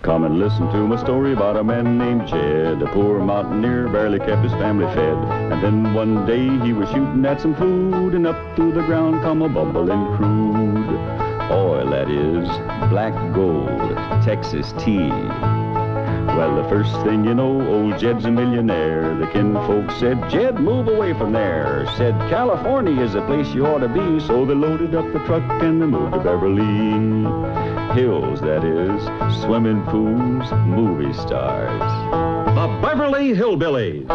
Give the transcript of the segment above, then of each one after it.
Come and listen to my story about a man named Jed. A poor mountaineer barely kept his family fed. And then one day he was shooting at some food, and up through the ground come a bubbling crude oil, that is, black gold, Texas tea. Well, the first thing you know, old Jed's a millionaire. The kinfolk said, Jed, move away from there. Said, California is the place you ought to be. So they loaded up the truck and they moved to Beverly Hills, that is, swimming pools, movie stars. The Beverly Hillbillies.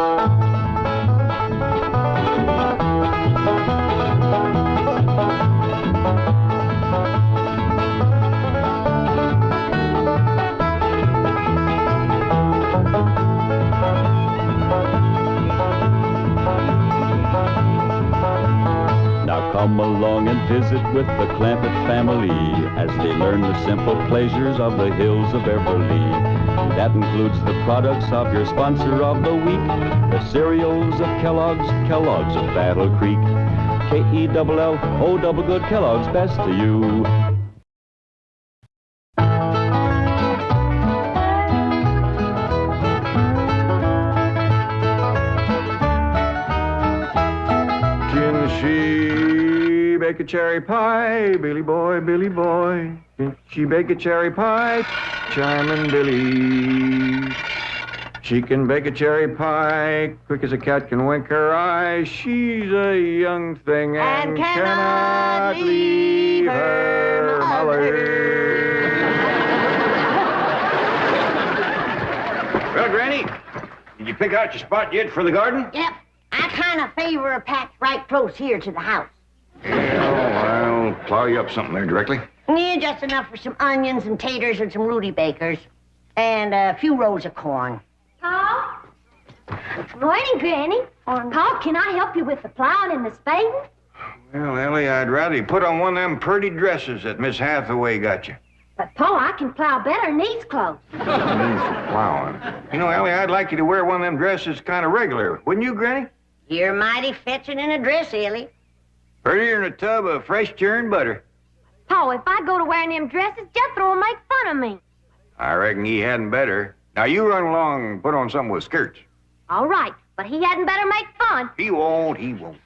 Come along and visit with the Clampett family as they learn the simple pleasures of the hills of Beverly. That includes the products of your sponsor of the week, the cereals of Kellogg's, Kellogg's of Battle Creek. K-E-double-L-O double good Kellogg's, best to you. Bake a cherry pie, Billy boy, Billy boy. She bake a cherry pie, Charmin' Billy. She can bake a cherry pie, quick as a cat can wink her eye. She's a young thing and cannot leave her mother. Well, Granny, did you pick out your spot yet for the garden? Yep. I kind of favor a patch right close here to the house. Yeah, I'll plow you up something there directly. Yeah, just enough for some onions and taters and some Rudy Bakers. And a few rows of corn. Paul? Morning, Granny. Paul, can I help you with the plowing and the spading? Well, Ellie, I'd rather you put on one of them pretty dresses that Miss Hathaway got you. But, Paul, I can plow better in these clothes. Plowing. You know, Ellie, I'd like you to wear one of them dresses kind of regular. Wouldn't you, Granny? You're mighty fetching in a dress, Ellie. Prettier than a tub of fresh churned butter. Paul, if I go to wearing them dresses, Jethro will make fun of me. I reckon he hadn't better. Now, you run along and put on something with skirts. All right, but he hadn't better make fun. He won't, he won't.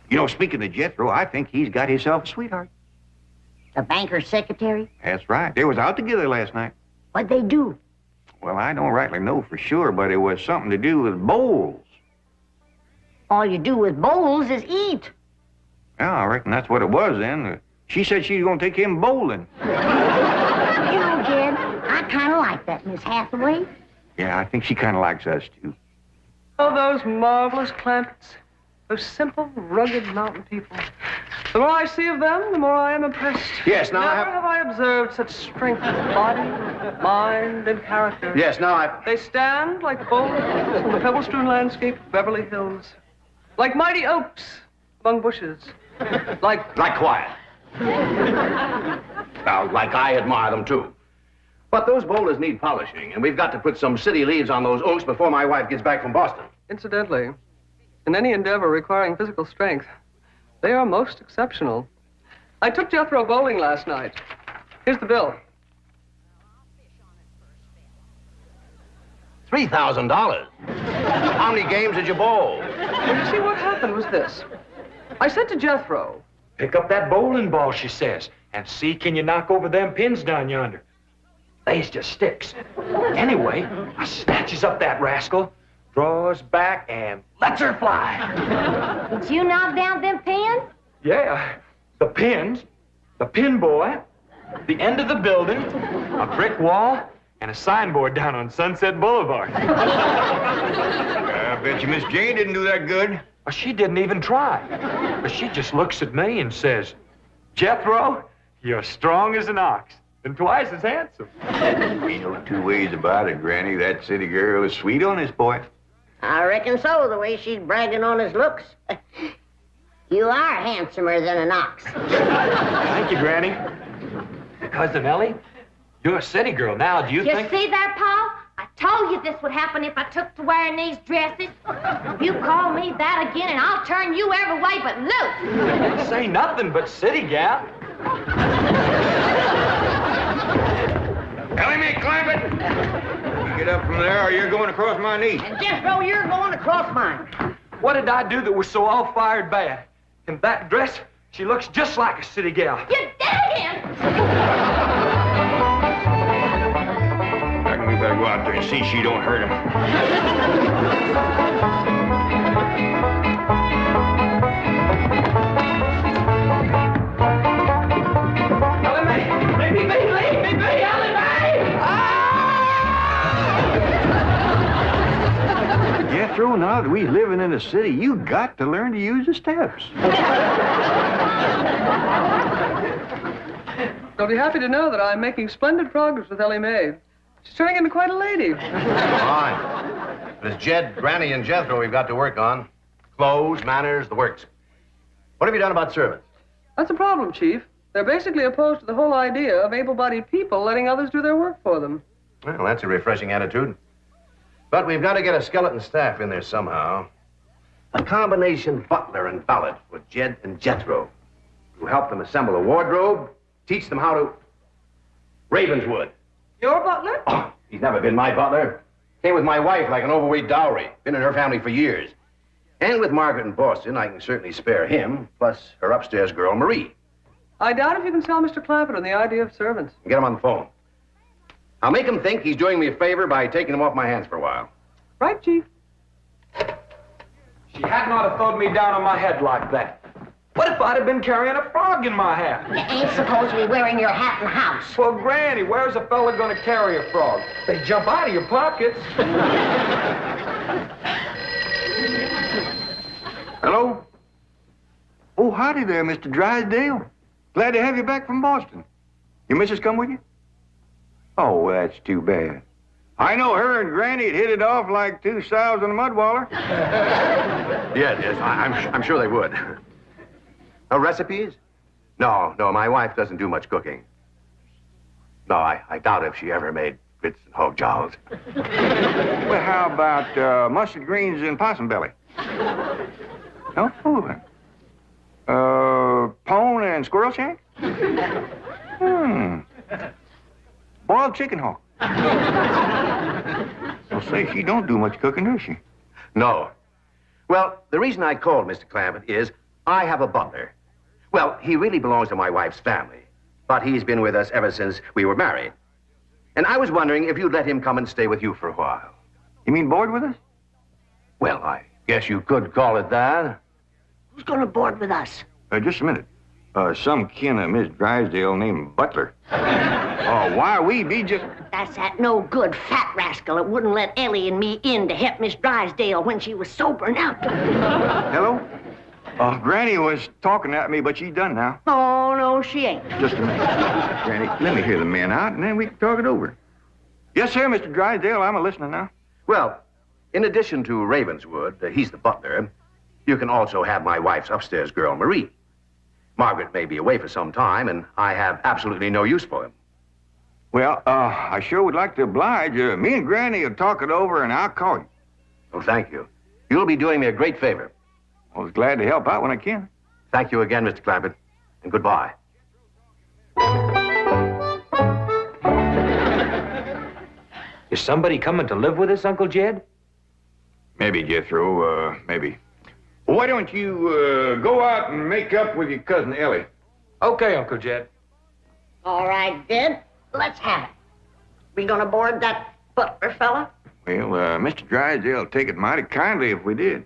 You know, speaking of Jethro, I think he's got himself a sweetheart. The banker's secretary? That's right. They was out together last night. What'd they do? Well, I don't rightly know for sure, but it was something to do with bowls. All you do with bowls is eat. Yeah, I reckon that's what it was then. She said she was going to take him bowling. You know, Jed, I kind of like that Miss Hathaway. Yeah, I think she kind of likes us, too. Oh, those marvelous Clampetts. Those simple, rugged mountain people. The more I see of them, the more I am impressed. Yes, now Never have I observed such strength of body, mind, and character. Yes, now They stand like boulders in the pebble-strewn landscape of Beverly Hills. Like mighty oaks among bushes. Like quiet. Now, like I admire them, too. But those boulders need polishing, and we've got to put some city leaves on those oaks before my wife gets back from Boston. Incidentally, in any endeavor requiring physical strength, they are most exceptional. I took Jethro bowling last night. Here's the bill. $3,000. How many games did you bowl? Well, you see, what happened was this. I said to Jethro, Pick up that bowling ball, she says, and see can you knock over them pins down yonder. They's just sticks. Anyway, I snatches up that rascal, draws back, and lets her fly. Did you knock down them pins? Yeah, the pins, the pin boy, the end of the building, a brick wall, and a signboard down on Sunset Boulevard. I bet you Miss Jane didn't do that good. Well, she didn't even try. But she just looks at me and says, Jethro, you're strong as an ox and twice as handsome. Ain't no two ways about it, Granny. That city girl is sweet on this boy. I reckon so, the way she's bragging on his looks. You are handsomer than an ox. Thank you, Granny. Cousin Ellie, you're a city girl now. Do you think... You see there, Paul? I told you this would happen if I took to wearing these dresses. You call me that again, and I'll turn you every way but loose. Say nothing but city gal. from there or you're going across my knee. And Jethro, you're going across mine. What did I do that was so all-fired bad? In that dress, she looks just like a city gal. You did it again! I reckon we better go out there and see she don't hurt him. Jethro, now that we living in a city, you got to learn to use the steps. You'll be happy to know that I'm making splendid progress with Ellie Mae. She's turning into quite a lady. Fine. There's Jed, Granny, and Jethro we've got to work on. Clothes, manners, the works. What have you done about servants? That's a problem, Chief. They're basically opposed to the whole idea of able-bodied people letting others do their work for them. Well, that's a refreshing attitude. But we've got to get a skeleton staff in there somehow. A combination butler and valet for Jed and Jethro. Who help them assemble a wardrobe, teach them how to... Ravenswood. Your butler? Oh, he's never been my butler. Came with my wife like an overweight dowry. Been in her family for years. And with Margaret in Boston, I can certainly spare him, plus her upstairs girl, Marie. I doubt if you can sell Mr. Clampett on the idea of servants. Get him on the phone. I'll make him think he's doing me a favor by taking him off my hands for a while. Right, Chief? She had not have thrown me down on my head like that. What if I'd have been carrying a frog in my hat? You ain't supposed to be wearing your hat in the house. Well, Granny, where's a fella going to carry a frog? They jump out of your pockets. Hello? Oh, howdy there, Mr. Drysdale. Glad to have you back from Boston. Your missus come with you? Oh, that's too bad. I know her and Granny had hit it off like two sows in a mud waller. Yes, I'm sure they would. Recipes? No, my wife doesn't do much cooking. No, I doubt if she ever made grits and hog jolls. Well, how about mustard greens and possum belly? No? Oh, pone and squirrel shank? Boiled chicken hawk. Well, say, she don't do much cooking, does she? No. Well, the reason I called Mr. Clampett is I have a butler. Well, he really belongs to my wife's family, but he's been with us ever since we were married. And I was wondering if you'd let him come and stay with you for a while. You mean board with us? Well, I guess you could call it that. Who's going to board with us? Just a minute. Some kin of Miss Drysdale named Butler. Why we be just... That's that no good fat rascal that wouldn't let Ellie and me in to help Miss Drysdale when she was sobering out. Hello? Granny was talking at me, but she's done now. Oh, no, she ain't. Just a minute. Granny, let me hear the men out, and then we can talk it over. Yes, sir, Mr. Drysdale. I'm a-listening now. Well, in addition to Ravenswood, he's the butler, you can also have my wife's upstairs girl, Marie. Margaret may be away for some time, and I have absolutely no use for him. Well, I sure would like to oblige. Me and Granny will talk it over, and I'll call you. Oh, thank you. You'll be doing me a great favor. I was glad to help out when I can. Thank you again, Mr. Clampett, and goodbye. Is somebody coming to live with us, Uncle Jed? Maybe, Jethro, maybe. Why don't you go out and make up with your cousin Ellie? Okay, Uncle Jed. All right, Jed. Let's have it. We gonna board that butler fella? Well, Mr. Drysdale will take it mighty kindly if we did.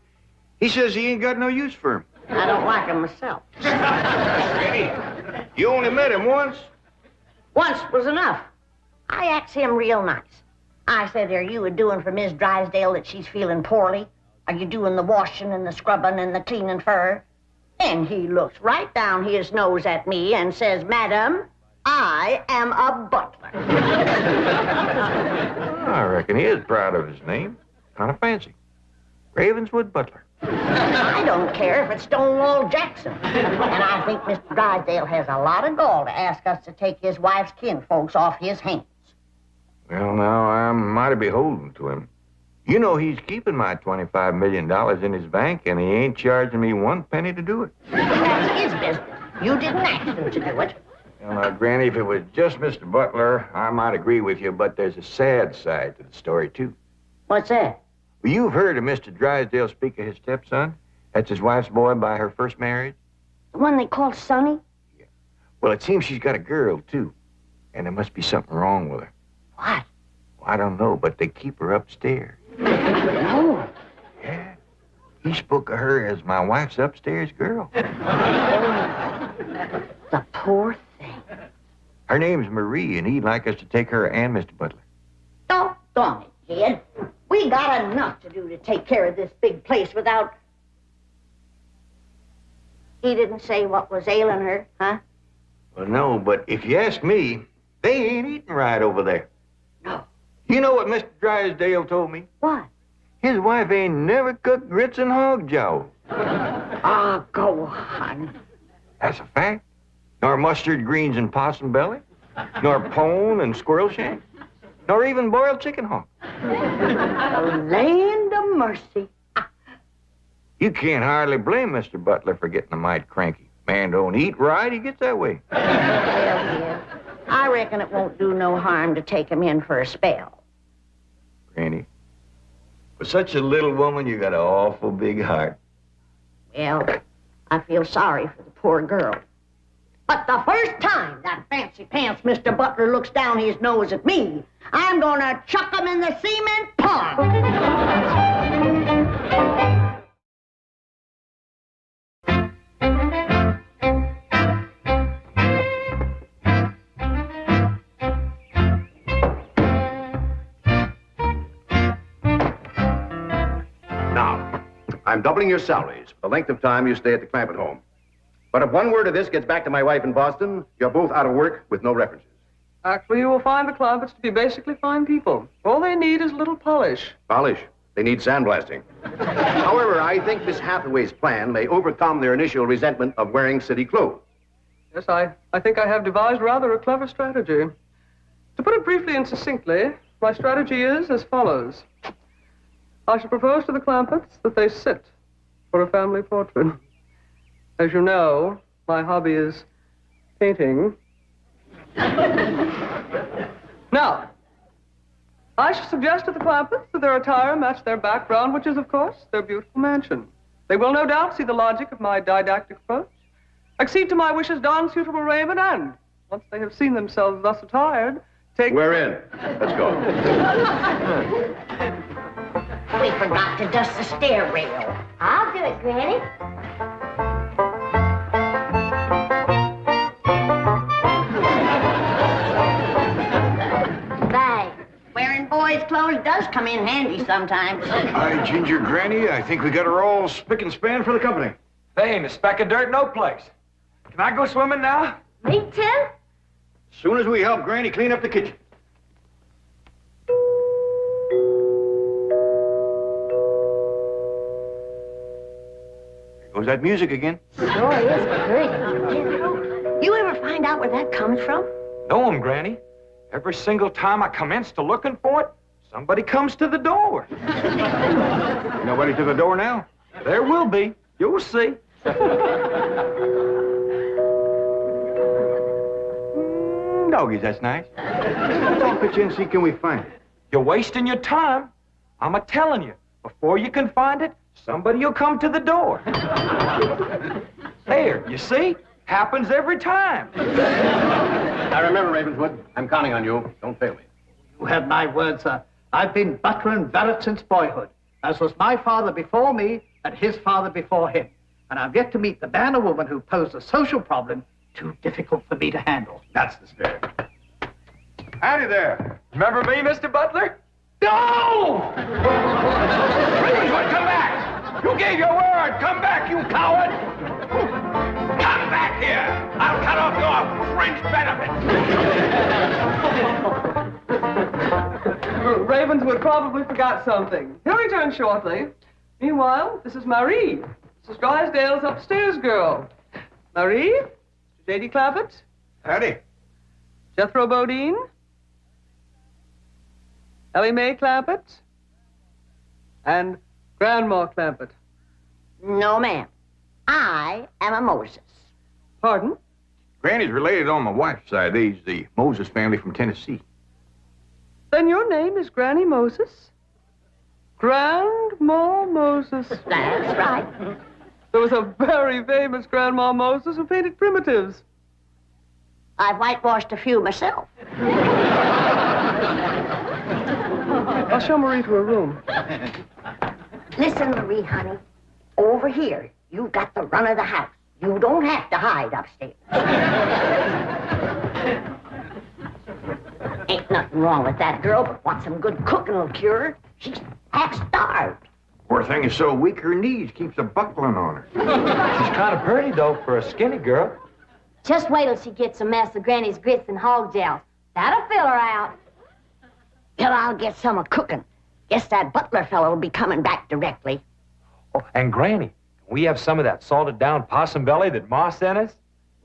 He says he ain't got no use for him. I don't like him myself. Granny, you only met him once? Once was enough. I asked him real nice. I said, are you a-doing for Miss Drysdale that she's feeling poorly? Are you doing the washing and the scrubbing and the cleaning for her? And he looks right down his nose at me and says, Madam, I am a butler. I reckon he is proud of his name. Kind of fancy. Ravenswood Butler. I don't care if it's Stonewall Jackson. And I think Mr. Drysdale has a lot of gall to ask us to take his wife's kinfolks off his hands. Well, now, I'm mighty beholden to him. You know he's keeping my $25 million in his bank, and he ain't charging me one penny to do it. That's his business. You didn't ask him to do it. Well, now, Granny, if it was just Mr. Butler, I might agree with you, but there's a sad side to the story, too. What's that? Well, you've heard of Mr. Drysdale speak of his stepson? That's his wife's boy by her first marriage? The one they call Sonny? Yeah. Well, it seems she's got a girl, too. And there must be something wrong with her. What? Well, I don't know, but they keep her upstairs. No. Yeah. He spoke of her as my wife's upstairs girl. The poor thing. Her name's Marie, and he'd like us to take her and Mr. Butler. Doggone it, kid. We got enough to do to take care of this big place without... He didn't say what was ailing her, huh? Well, no, but if you ask me, they ain't eating right over there. No. You know what Mr. Drysdale told me? What? His wife ain't never cooked grits and hog jaw. Oh, go on. That's a fact. Nor mustard greens and possum belly. Nor pone and squirrel shank. Nor even boiled chicken hawk. The land of mercy. You can't hardly blame Mr. Butler for getting a mite cranky. Man don't eat right, he gets that way. Well, kid, I reckon it won't do no harm to take him in for a spell. Granny, for such a little woman, you got an awful big heart. Well, I feel sorry for the poor girl. But the first time that fancy pants Mr. Butler looks down his nose at me, I'm gonna chuck him in the cement pond. Now, I'm doubling your salaries for the length of time you stay at the Clampett home. But if one word of this gets back to my wife in Boston, you're both out of work with no references. Actually, you will find the Clampetts to be basically fine people. All they need is a little polish. Polish. They need sandblasting. However, I think Miss Hathaway's plan may overcome their initial resentment of wearing city clothes. Yes, I think I have devised rather a clever strategy. To put it briefly and succinctly, my strategy is as follows. I shall propose to the Clampetts that they sit for a family portrait. As you know, my hobby is painting. Now, I shall suggest to the Clampetts that their attire match their background, which is, of course, their beautiful mansion. They will no doubt see the logic of my didactic approach, accede to my wishes, don suitable raiment, and, once they have seen themselves thus attired, take... We're in. Let's go. We forgot to dust the stair rail. I'll do it, Granny. Wearing boys' clothes does come in handy sometimes. Hi, Ginger Granny. I think we got her all spick and span for the company. They ain't a speck of dirt no place. Can I go swimming now? Me too? As soon as we help Granny clean up the kitchen. There goes that music again. Sure is good. You ever find out where that comes from? Know 'em, Granny. Every single time I commence to looking for it, somebody comes to the door. Nobody to the door now? There will be. You'll see. Doggies, that's nice. Let's all pitch in and see can we find it. You're wasting your time. I'm a-telling you, before you can find it, somebody will come to the door. There, you see? Happens every time. Now remember, Ravenswood, I'm counting on you. Don't fail me. You have my word, sir. I've been butler and valet since boyhood, as was my father before me and his father before him. And I've yet to meet the man or woman who posed a social problem too difficult for me to handle. That's the spirit. Howdy there. Remember me, Mr. Butler? No! Ravenswood, come back! You gave your word! Come back, you coward! Come back here! I'll cut off your fringe benefits! Ravenswood probably forgot something. He'll return shortly. Meanwhile, this is Marie, Mrs. Drysdale's upstairs girl. Marie, J.D. Clampett, Howdy. Jethro Bodine, Ellie Mae Clampett, and Grandma Clampett. No, ma'am. I am a Moses. Pardon? Granny's related on my wife's side. They's the Moses family from Tennessee. Then your name is Granny Moses? Grandma Moses. That's right. There was a very famous Grandma Moses who painted primitives. I've whitewashed a few myself. I'll show Marie to her room. Listen, Marie, honey. Over here, you've got the run of the house. You don't have to hide upstairs. Ain't nothing wrong with that girl, but what some good cooking will cure her. She's half starved. Poor thing is so weak her knees keeps a buckling on her. She's kind of pretty, though, for a skinny girl. Just wait till she gets a mess of Granny's grits and hog gels. That'll fill her out. Well, I'll get some of cooking. Guess that butler fellow will be coming back directly. Oh, and Granny, can we have some of that salted down possum belly that Ma sent us?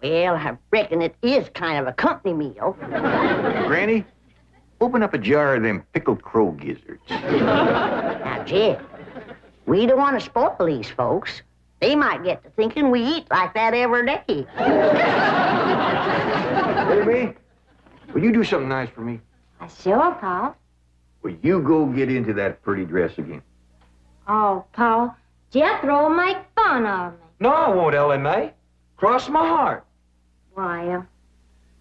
Well, I reckon it is kind of a company meal. Granny, open up a jar of them pickled crow gizzards. Now, Jed, we don't want to spoil these folks. They might get to thinking we eat like that every day. Baby, will you do something nice for me? Sure, Paul. Will you go get into that pretty dress again? Oh, Paul, Jethro will make fun of me. No, I won't, Ellie Mae. Cross my heart. Why,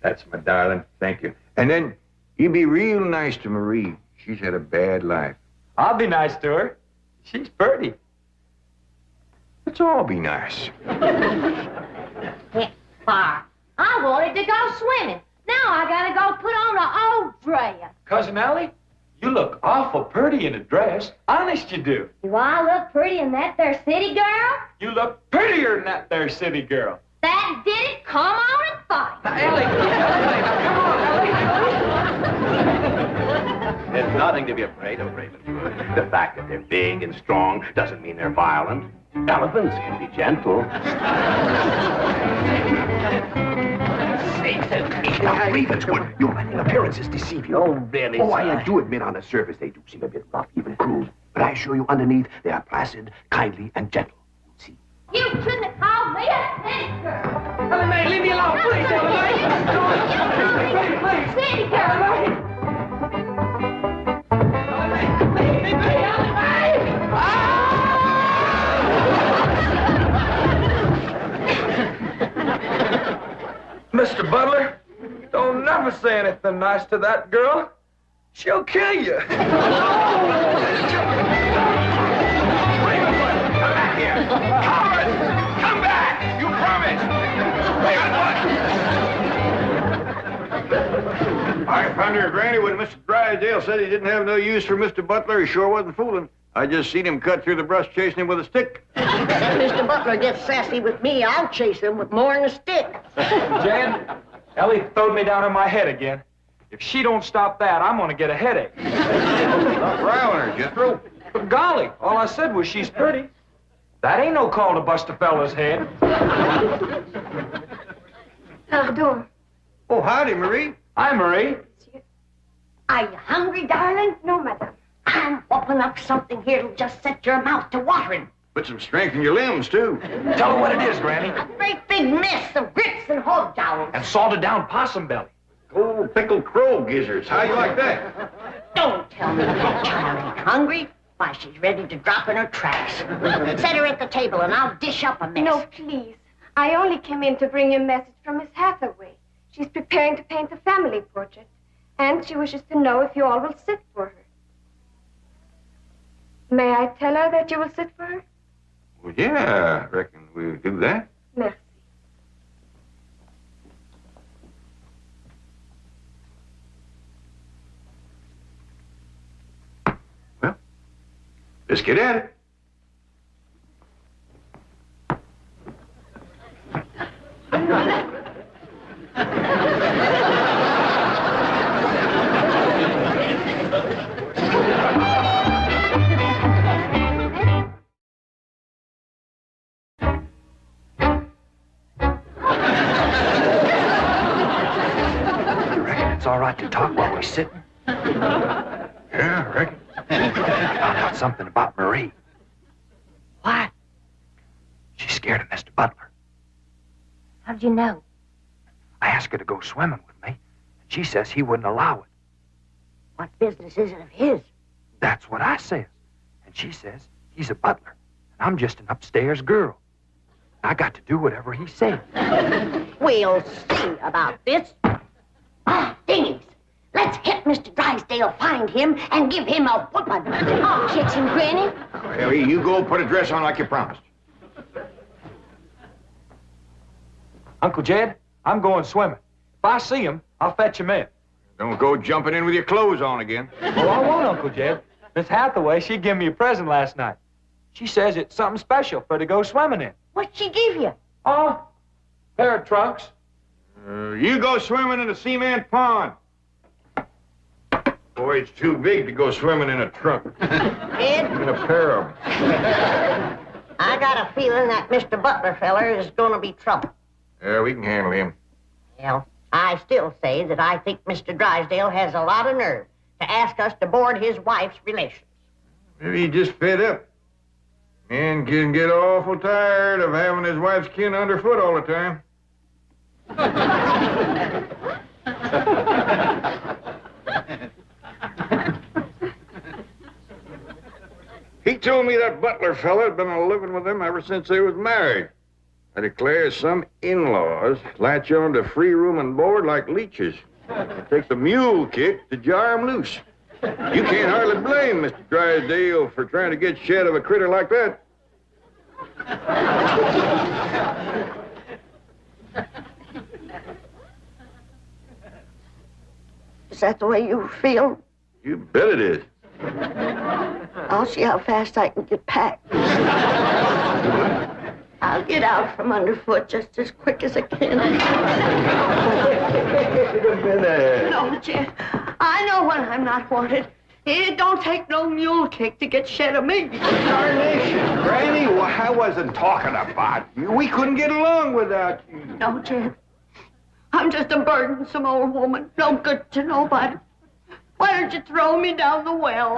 That's my darling. Thank you. And then you be real nice to Marie. She's had a bad life. I'll be nice to her. She's pretty. Let's all be nice. Heck, far. I wanted to go swimming. Now I gotta go put on an old dress. Cousin Ellie, you look awful pretty in a dress. Honest, you do. Do I look pretty in that there city girl? You look prettier than that there city girl. That did it. Come on and fight. Now, Ellie, come on, Ellie. There's nothing to be afraid of, Ravenwood. The fact that they're big and strong doesn't mean they're violent. Elephants can be gentle. Now, Ravenswood, your letting appearances deceive you. Oh, really, Oh, sir? I do admit on the surface they do seem a bit rough, even cruel. But I assure you underneath they are placid, kindly, and gentle. See? You shouldn't have called me a city girl. Ellie Mae, leave me alone, please, Ellie Mae. Please, please. City girl. Mr. Butler, don't never say anything nice to that girl. She'll kill you. Come back here! Coward! Come back! You promised! I found her Granny when Mr. Drysdale said he didn't have no use for Mr. Butler. He sure wasn't fooling. I just seen him cut through the brush chasing him with a stick. If Mr. Butler gets sassy with me, I'll chase him with more than a stick. Jan, Ellie throwed me down on my head again. If she don't stop that, I'm gonna get a headache. Stop riling her, Jethro. But golly, all I said was she's pretty. That ain't no call to bust a fella's head. Pardon. Oh, howdy, Marie. Hi, Marie. Are you hungry, darling? No, madame. I'm whopping up something here that'll just set your mouth to watering. Put some strength in your limbs, too. Tell her what it is, Granny. A great big mess of grits and hog jowls. And salted down possum belly. Oh, pickled crow gizzards. How you like that? Don't tell me that child ain't hungry. Why, she's ready to drop in her tracks. Set her at the table and I'll dish up a mess. No, please. I only came in to bring you a message from Miss Hathaway. She's preparing to paint the family portrait, and she wishes to know if you all will sit for her. May I tell her that you will sit for her? Well, yeah, I reckon we'll do that. Merci. Well, let's get at it. It's all right to talk while we're sitting. Yeah, I reckon. I found out something about Marie. What? She's scared of Mr. Butler. How'd you know? I asked her to go swimming with me, and she says he wouldn't allow it. What business is it of his? That's what I says. And she says he's a butler, and I'm just an upstairs girl. I got to do whatever he said. We'll see about this. Ah, dingies. Let's hit Mr. Drysdale, find him, and give him a whooping. Oh, catch him, Granny. Harry, you go put a dress on like you promised. Uncle Jed, I'm going swimming. If I see him, I'll fetch him in. Don't go jumping in with your clothes on again. Oh, I won't, Uncle Jed. Miss Hathaway, she gave me a present last night. She says it's something special for to go swimming in. What'd she give you? Oh, pair of trunks. You go swimming in the cement pond. Boy, it's too big to go swimming in a trunk. Ed? In a pair of them. I got a feeling that Mr. Butler feller is going to be trouble. Yeah, we can handle him. Well, I still say that I think Mr. Drysdale has a lot of nerve to ask us to board his wife's relations. Maybe he just fed up. Man can get awful tired of having his wife's kin underfoot all the time. He told me that Butler fella had been living with him ever since they was married. I declare some in-laws latch on to free room and board like leeches. Take the mule kick to jar 'em loose. You can't hardly blame Mr. Drysdale for trying to get shed of a critter like that. Is that the way you feel? You bet it is. I'll see how fast I can get packed. I'll get out from underfoot just as quick as I can. No, Jeff. I know when I'm not wanted. It don't take no mule kick to get shed of me. Darnation, Granny, I wasn't talking about you. We couldn't get along without you. No, Jeff. I'm just a burdensome old woman. No good to nobody. Why don't you throw me down the well?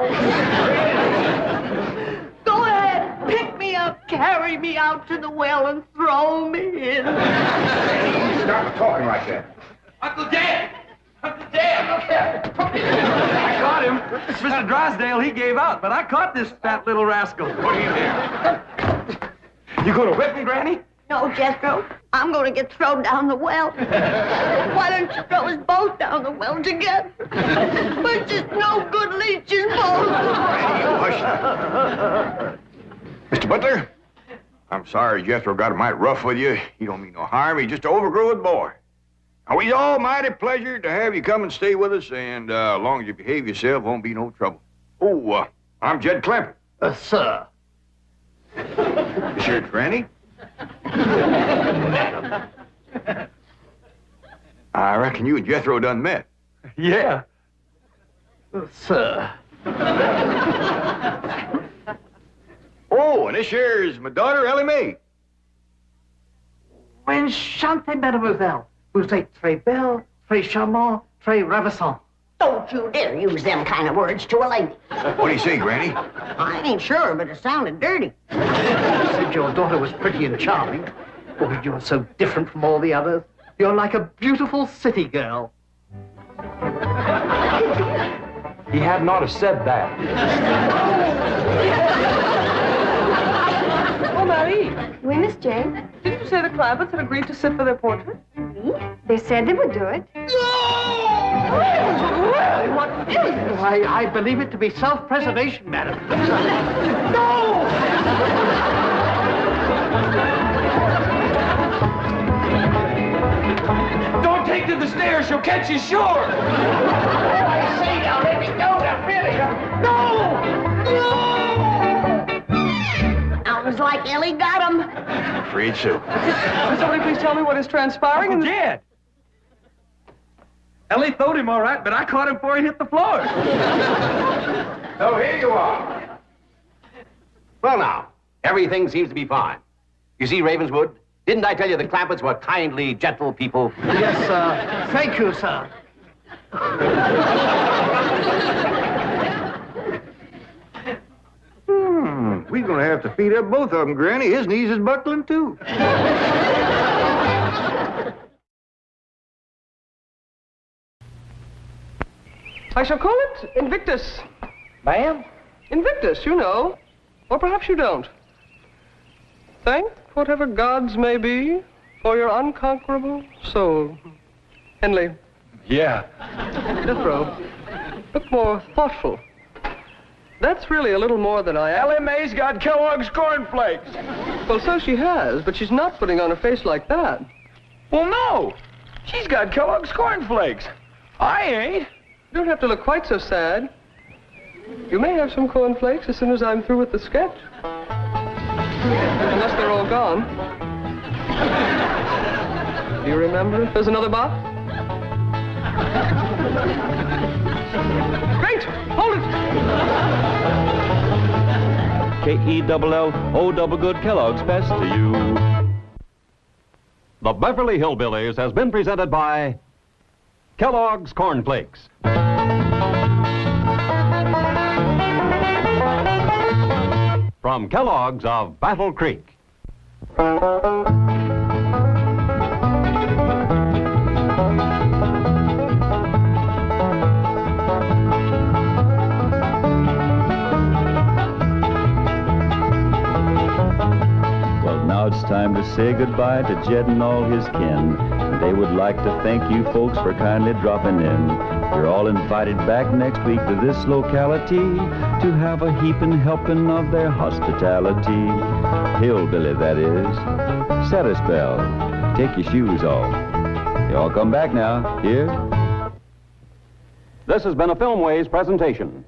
Go ahead, pick me up, carry me out to the well, and throw me in. Stop talking like that. Uncle Dad! Uncle Dad, look here! I caught him. Mr. Drysdale, he gave out, but I caught this fat little rascal. Put him there. You gonna whip him, Granny? No, Jethro. I'm going to get thrown down the well. Why don't you throw us both down the well together? We're just no good leeches, both. Hush. Mr. Butler, I'm sorry Jethro got mighty rough with you. He don't mean no harm. He's just an overgrown boy. Now, we's all mighty pleasure to have you come and stay with us, and as long as you behave yourself, won't be no trouble. Oh, I'm Jed Clampett. Sir. This here's Granny. I reckon you and Jethro done met. Yeah. Sir. Oh, and this here is my daughter, Ellie Mae. Enchantée, mademoiselle. Vous êtes très belle, très charmant, très ravissant. Don't you dare use them kind of words to a lady. What do you say, Granny? I ain't sure, but it sounded dirty. You said your daughter was pretty and charming. Oh, you're so different from all the others. You're like a beautiful city girl. He had not have said that. Oh, Marie, Oui, Miss Jane. didn't you say the Clampetts had agreed to sit for their portrait? Oui? They said they would do it. What is it? I believe it to be self-preservation, madam. Don't take to the stairs, she'll catch you sure. I say now, let me go now, really. Sounds like Ellie got him. I'm afraid so. Could somebody please tell me what is transpiring? Uncle Jed. Ellie throwed him all right, but I caught him before he hit the floor. So here you are. Well, now, everything seems to be fine. You see, Ravenswood, didn't I tell you the Clampetts were kindly, gentle people? Yes, sir. Thank you, sir. We're gonna have to feed up both of them, Granny. His knees is buckling, too. I shall call it Invictus. Ma'am? Invictus, you know. Or perhaps you don't. Thank whatever gods may be for your unconquerable soul. Henley. Yeah. Jethro, look more thoughtful. That's really a little more than I am. Ellie Mae's got Kellogg's cornflakes. Well, so she has, but she's not putting on a face like that. Well, no. She's got Kellogg's cornflakes. I ain't. You don't have to look quite so sad. You may have some cornflakes as soon as I'm through with the sketch. Unless they're all gone. Do you remember if there's another box? Great! Hold it! K-E-double-L-O double good Kellogg's best to you. The Beverly Hillbillies has been presented by Kellogg's Corn Flakes. From Kellogg's of Battle Creek. Well, now it's time to say goodbye to Jed and all his kin. They would like to thank you folks for kindly dropping in. You're all invited back next week to this locality to have a heaping helping of their hospitality. Hillbilly, that is. Set a spell. Take your shoes off. Y'all come back now. Here? This has been a Filmways presentation.